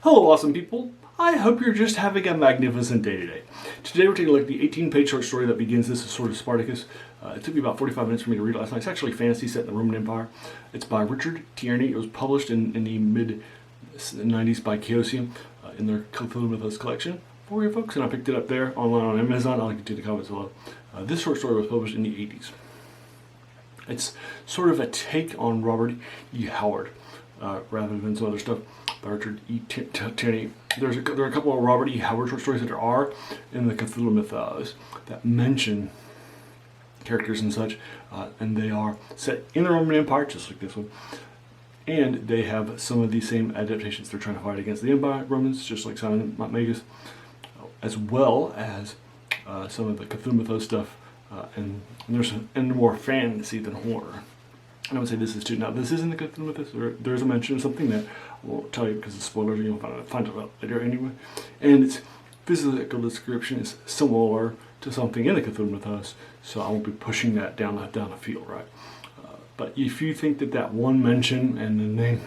Hello awesome people, I hope you're just having a magnificent day today. Today we're taking a look at the 18-page short story that begins this Sword of Sparticus. It took me about 45 minutes for me to read it last night. It's actually fantasy set in the Roman Empire. It's by Richard Tierney. It was published in the mid-90s by Chaosiam in their Cthulhu Mythos collection for you folks, and I picked it up there online on Amazon. I'll link it to the comments below. This short story was published in the 80s. It's sort of a take on Robert E. Howard rather than some other stuff by Richard Tierney. There are a couple of Robert E. Howard short stories that there are in the Cthulhu Mythos that mention characters and such, and they are set in the Roman Empire, just like this one. And they have some of the same adaptations. They're trying to fight against the Empire Romans, just like Simon Magus, as well as some of the Cthulhu Mythos stuff, and there's more fantasy than horror. And I would say this is too. Now, this isn't the Cthulhu Mythos. There's a mention of something that I won't tell you because of spoilers. You'll find it out later anyway. And its physical description is similar to something in the Cthulhu Mythos, so I won't be pushing that down the field, right? But if you think that one mention and the name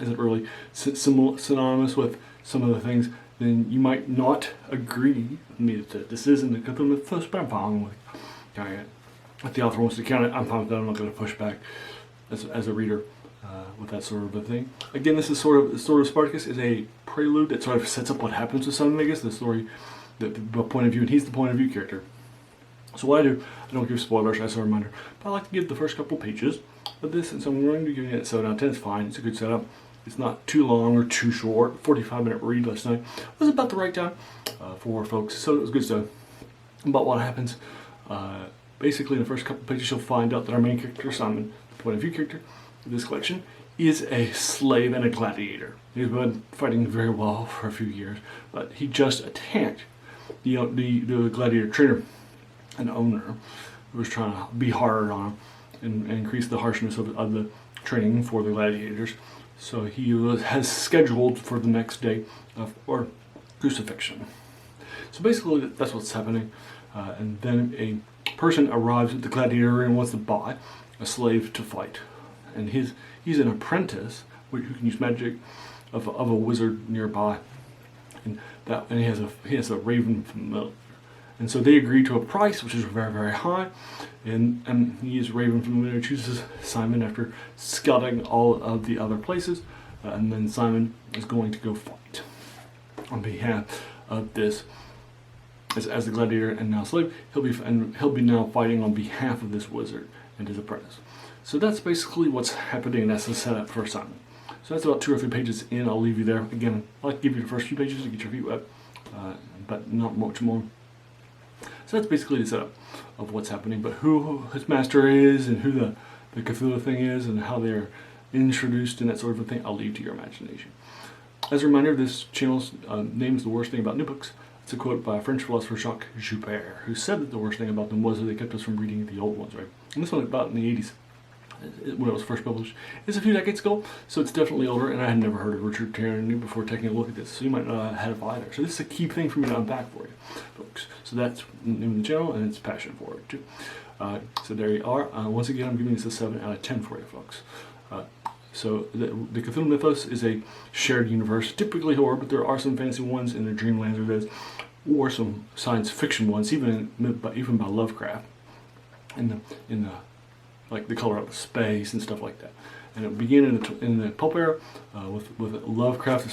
isn't really synonymous with some of the things, then you might not agree with me that this isn't the Cthulhu Mythos, but I'm fine with it. If the author wants to count it, I'm fine with that. I'm not going to push back as a reader with that sort of a thing. Again, this is Sword of Sparticus is a prelude that sort of sets up what happens with Simon Magus, the story, the point of view, and he's the point of view character. So what I do, I don't give spoilers as a reminder, but I like to give the first couple pages of this, and so I'm going to give it a 7 out of 10. It's fine. It's a good setup. It's not too long or too short. 45-minute read last night was about the right time for folks, so it was good stuff. But what happens? Basically, in the first couple pages, you'll find out that our main character, Simon, the point of view character of this collection, is a slave and a gladiator. He's been fighting very well for a few years, but he just attacked the gladiator trainer and owner who was trying to be hard on him and increase the harshness of the training for the gladiators. So he has scheduled for the next day for crucifixion. So basically, that's what's happening. And then a person arrives at the gladiator and wants to buy a slave to fight, and he's an apprentice who can use magic of a wizard nearby, and he has a raven familiar, and so they agree to a price which is very, very high, and he is raven familiar, chooses Simon after scouting all of the other places, and then Simon is going to go fight on behalf of this. As the gladiator and now slave, he'll be now fighting on behalf of this wizard and his apprentice. So that's basically what's happening, and that's the setup for Simon. So that's about 2 or 3 pages in. I'll leave you there. Again, I like to give you the first few pages to get your feet wet, but not much more. So that's basically the setup of what's happening. But who his master is and who the Cthulhu thing is and how they're introduced and that sort of a thing, I'll leave to your imagination. As a reminder, this channel's name is The Worst Thing About New Books. It's a quote by French philosopher Jacques Joubert, who said that the worst thing about them was that they kept us from reading the old ones, right? And this one about in the 80s, when it was first published. It's a few decades ago, so it's definitely older, and I had never heard of Richard Tierney before taking a look at this, so you might not have had it either. So this is a key thing for me to unpack for you, folks. So that's the name of the channel, and it's passion for it, too. So there you are. Once again, I'm giving this a 7 out of 10 for you, folks. So the Cthulhu Mythos is a shared universe, typically horror, but there are some fantasy ones in the Dreamlands or some science fiction ones, even by Lovecraft, in the like the color of space and stuff like that. And it began in the pulp era with Lovecraft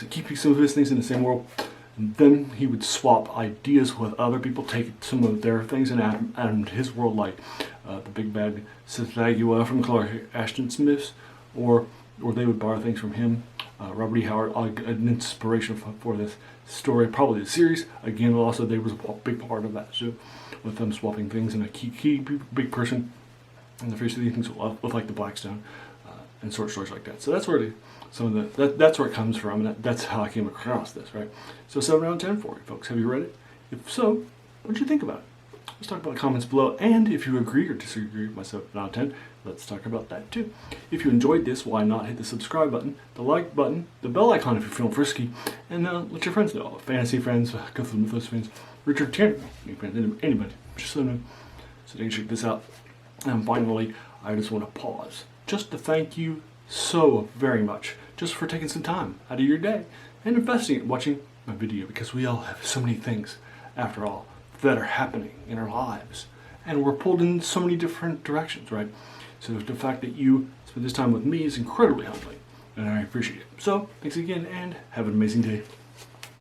keeping some of his things in the same world, and then he would swap ideas with other people, take some of their things and add them to his world, like the big bad Cthulhu from Clark Ashton's myths. Or they would borrow things from him. Robert E. Howard, an inspiration for this story, probably the series. Again, also they was a big part of that too, with them swapping things, and a key big person in the face of these things with like the Blackstone and short stories like that. So that's where that's where it comes from, and that's how I came across this, right? So 7 out of 10 for you, folks. Have you read it? If so, what did you think about it? Let's talk about the comments below, and if you agree or disagree with my 7 out of 10, let's talk about that too. If you enjoyed this, why not hit the subscribe button, the like button, the bell icon if you're feeling frisky, and let your friends know. Fantasy friends, Cthulhu Mythos fans, Richard Tierney, anybody, just let them know so they can check this out. And finally, I just want to pause just to thank you so very much just for taking some time out of your day and investing in watching my video, because we all have so many things, after all, that are happening in our lives. And we're pulled in so many different directions, right? So the fact that you spend this time with me is incredibly humbling, and I appreciate it. So, thanks again, and have an amazing day.